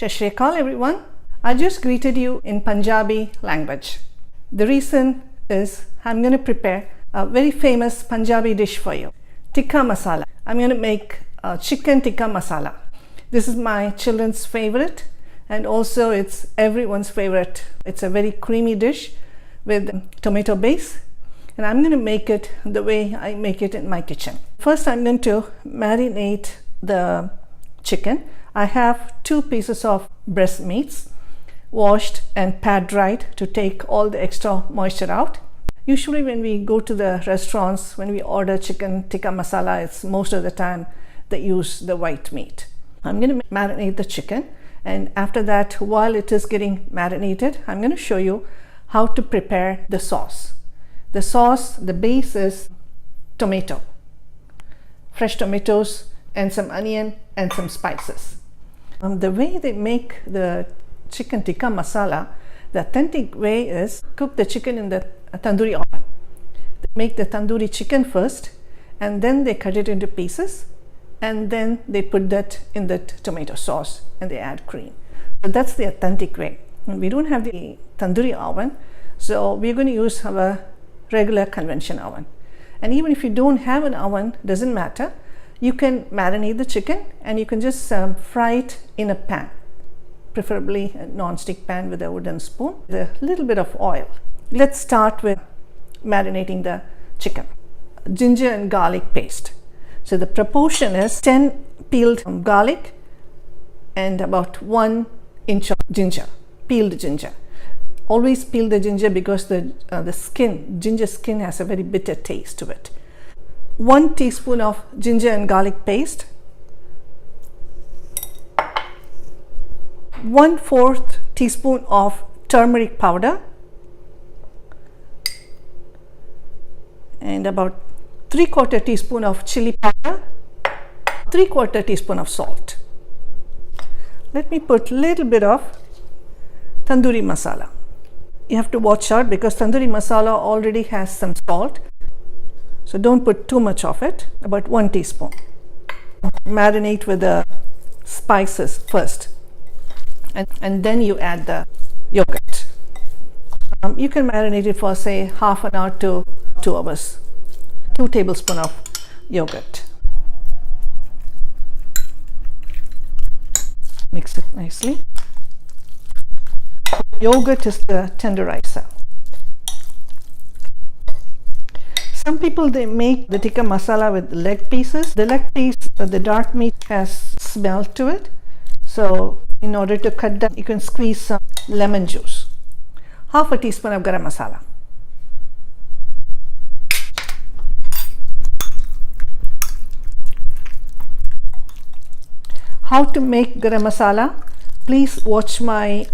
Sat Shri Akal everyone. I just greeted you in Punjabi language. The reason is I'm going to prepare a very famous Punjabi dish for you. Tikka Masala. I'm going to make Chicken Tikka Masala. This is my children's favorite and also it's everyone's favorite. It's a very creamy dish with tomato base and I'm going to make it the way I make it in my kitchen. First I'm going to marinate the chicken. I have 2 pieces of breast meats washed and pat dried to take all the extra moisture out. Usually when we go to the restaurants, when we order chicken tikka masala, it's most of the time they use the white meat. I'm going to marinate the chicken, and after that, while it is getting marinated, I'm going to show you how to prepare the sauce. The sauce, the base is tomato, fresh tomatoes and some onion and some spices. The way they make the chicken tikka masala, the authentic way is cook the chicken in the tandoori oven. They make the tandoori chicken first and then they cut it into pieces and then they put that in the tomato sauce and they add cream. So that's the authentic way. And we don't have the tandoori oven, so we're going to use our regular convention oven. And even if you don't have an oven, doesn't matter. You can marinate the chicken and you can just fry it in a pan, preferably a non-stick pan with a wooden spoon with a little bit of oil. Let's start with marinating the chicken. Ginger and garlic paste. So the proportion is 10 peeled garlic and about 1 inch of ginger, peeled ginger. Always peel the ginger because the ginger skin has a very bitter taste to it. 1 teaspoon of ginger and garlic paste, 1/4 teaspoon of turmeric powder, and about 3/4 teaspoon of chili powder, 3/4 teaspoon of salt. Let me put a little bit of tandoori masala. You have to watch out because tandoori masala already has some salt. So don't put too much of it, about 1 teaspoon. Marinate with the spices first and then you add the yogurt. You can marinate it for say half an hour to 2 hours. 2 tablespoons of yogurt. Mix it nicely. Yogurt is the tenderizer. Some people they make the tikka masala with leg pieces. The leg piece, the dark meat has smell to it. So in order to cut that, you can squeeze some lemon juice. 1/2 teaspoon of garam masala. How to make garam masala? Please watch my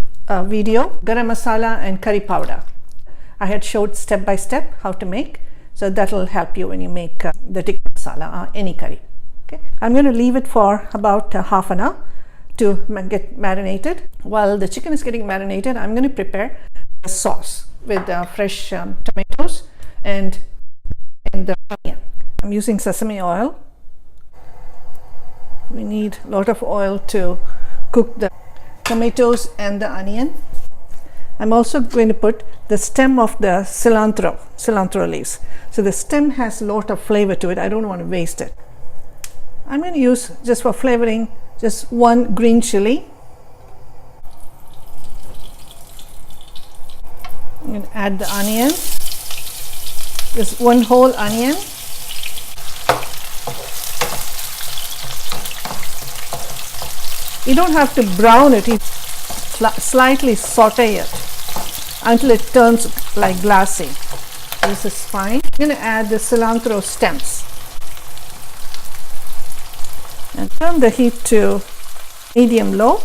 video, garam masala and curry powder. I had showed step by step how to make. So that will help you when you make the tikka masala or any curry. Okay, I'm going to leave it for about half an hour to get marinated. While the chicken is getting marinated, I'm going to prepare a sauce with fresh tomatoes and the onion. I'm using sesame oil. We need a lot of oil to cook the tomatoes and the onion. I'm also going to put the stem of the cilantro leaves. So the stem has a lot of flavor to it. I don't want to waste it. I'm going to use, just for flavoring, just 1 green chili. I'm going to add the onion. Just 1 whole onion. You don't have to brown it. You slightly saute it until it turns like glassy. This is fine. I'm going to add the cilantro stems and turn the heat to medium-low.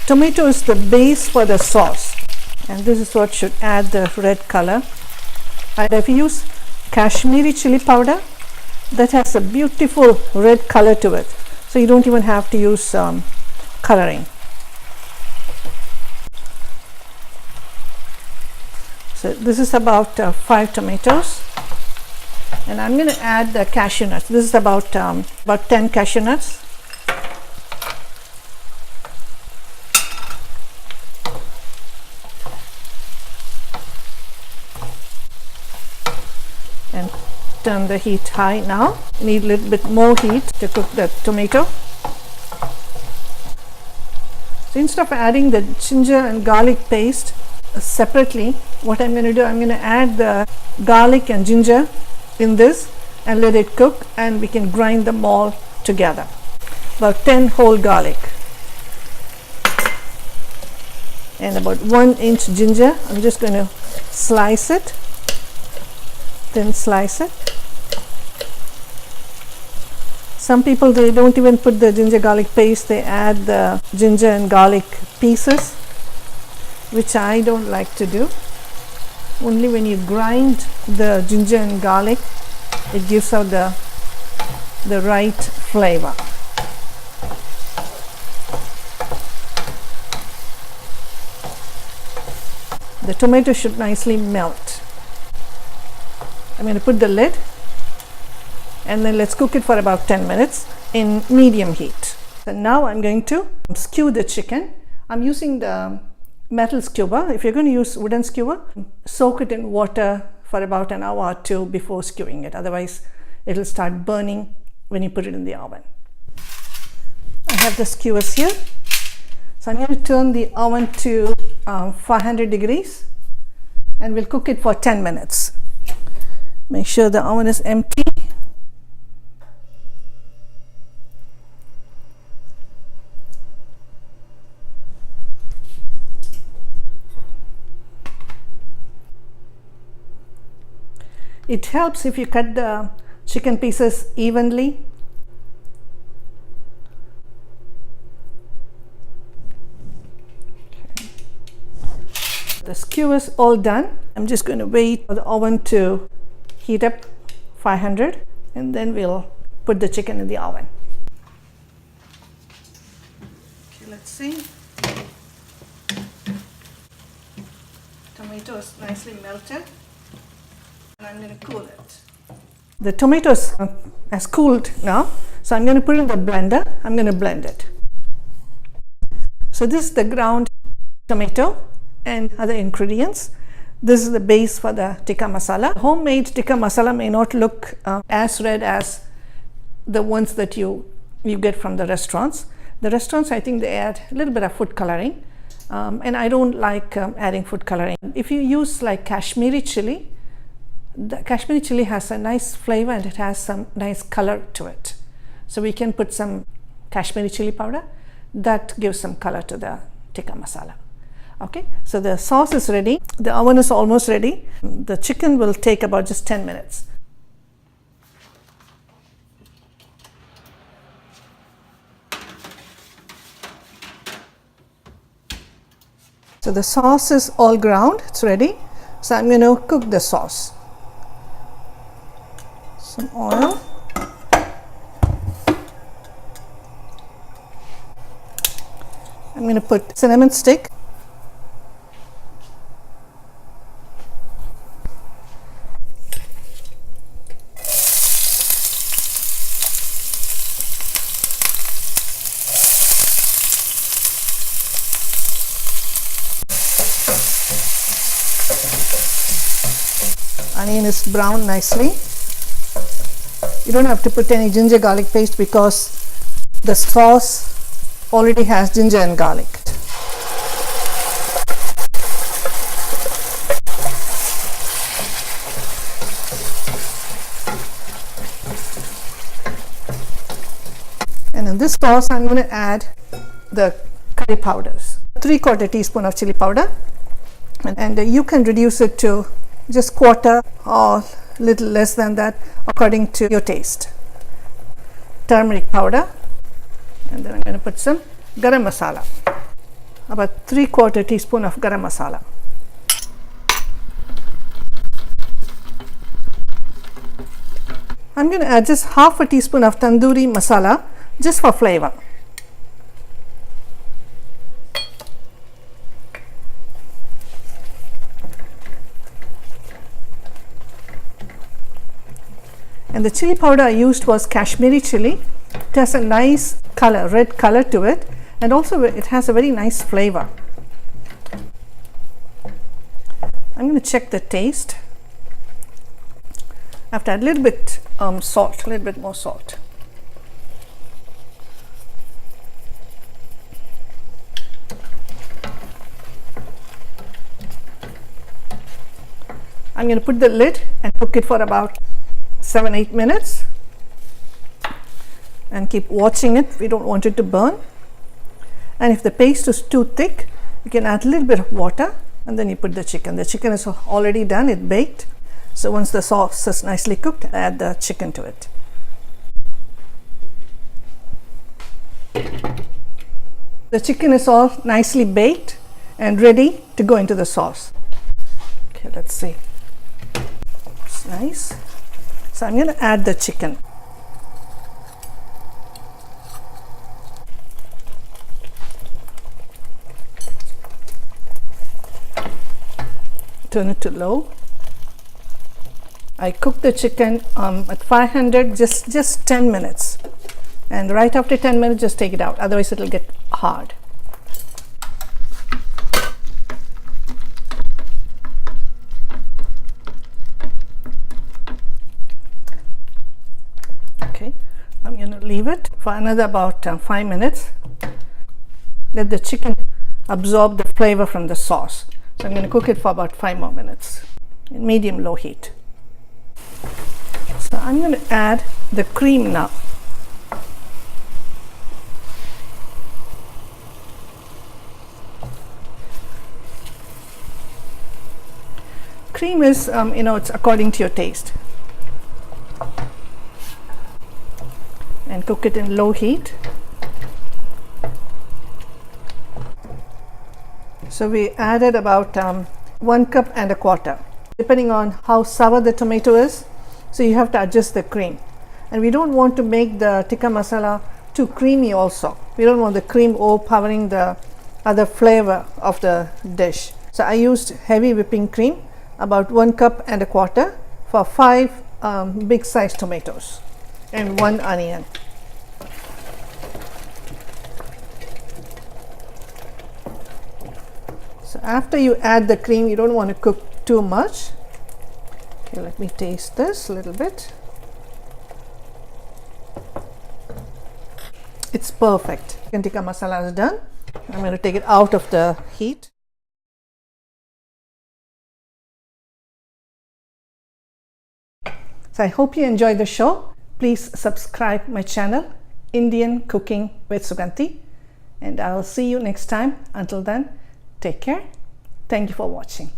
Tomato is the base for the sauce and this is what should add the red color. And if you use Kashmiri chili powder, that has a beautiful red color to it. So you don't even have to use coloring. So this is about 5 tomatoes, and I'm going to add the cashew nuts. This is about 10 cashew nuts. turn the heat high now. Need a little bit more heat to cook the tomato. So instead of adding the ginger and garlic paste separately, what I'm going to do, I'm going to add the garlic and ginger in this and let it cook, and we can grind them all together. About 10 whole garlic and about 1 inch ginger. I'm just going to slice it, thin slice it. Some people, they don't even put the ginger garlic paste, they add the ginger and garlic pieces, which I don't like to do. Only when you grind the ginger and garlic, it gives out the right flavor. The tomato should nicely melt. I'm going to put the lid, and then let's cook it for about 10 minutes in medium heat. So now I'm going to skew the chicken. I'm using the metal skewer. If you're going to use wooden skewer, soak it in water for about an hour or two before skewing it. Otherwise, it'll start burning when you put it in the oven. I have the skewers here. So I'm going to turn the oven to 400 degrees and we'll cook it for 10 minutes. Make sure the oven is empty. It helps if you cut the chicken pieces evenly. Okay. The skewer is all done. I'm just going to wait for the oven to heat up 500, and then we'll put the chicken in the oven. Okay, let's see. Tomato is nicely melted. And I'm going to cool it. The tomato has cooled now, so I'm going to put it in the blender. I'm going to blend it. So this is the ground tomato and other ingredients. This is the base for the tikka masala. Homemade tikka masala may not look as red as the ones that you get from the restaurants. The restaurants, I think they add a little bit of food coloring, and I don't like adding food coloring. If you use like Kashmiri chili, the Kashmiri chili has a nice flavor and it has some nice color to it. So we can put some Kashmiri chili powder that gives some color to the tikka masala. Okay, so the sauce is ready. The oven is almost ready. The chicken will take about just 10 minutes. So the sauce is all ground. It's ready. So I'm going to cook the sauce. Some oil. I'm going to put cinnamon stick. Onion is browned nicely. You don't have to put any ginger garlic paste because the sauce already has ginger and garlic. And in this sauce, I'm going to add the curry powders. 3/4 teaspoon of chili powder, and you can reduce it to just quarter or little less than that according to your taste. Turmeric powder, and then I'm going to put some garam masala, about 3/4 teaspoon of garam masala. I'm going to add just 1/2 teaspoon of tandoori masala just for flavor. And the chili powder I used was Kashmiri chili. It has a nice color, red color to it, and also it has a very nice flavor. I'm going to check the taste. I have to add a little bit salt, a little bit more salt. I'm going to put the lid and cook it for about 7-8 minutes and keep watching it. We don't want it to burn. And if the paste is too thick, you can add a little bit of water and then you put the chicken. The chicken is already done, it's baked. So once the sauce is nicely cooked, add the chicken to it. The chicken is all nicely baked and ready to go into the sauce. Okay, let's see. It's nice. So I'm going to add the chicken. Turn it to low. I cook the chicken at 500 just 10 minutes, and right after 10 minutes just take it out, otherwise it will get hard. Okay, I'm going to leave it for another about 5 minutes. Let the chicken absorb the flavor from the sauce. So I'm going to cook it for about 5 more minutes in medium-low heat. So I'm going to add the cream now. Cream is, it's according to your taste. And cook it in low heat. So we added about 1 cup and a quarter, depending on how sour the tomato is. So you have to adjust the cream. And we don't want to make the tikka masala too creamy also. We don't want the cream overpowering the other flavor of the dish. So I used heavy whipping cream, about 1 cup and a quarter for 5 big sized tomatoes and 1 onion. So after you add the cream, you don't want to cook too much. Okay, let me taste this a little bit. It's perfect. Chicken tikka masala is done. I'm going to take it out of the heat. So I hope you enjoyed the show. Please subscribe my channel, Indian Cooking with Suganthi, and I'll see you next time. Until then, take care. Thank you for watching.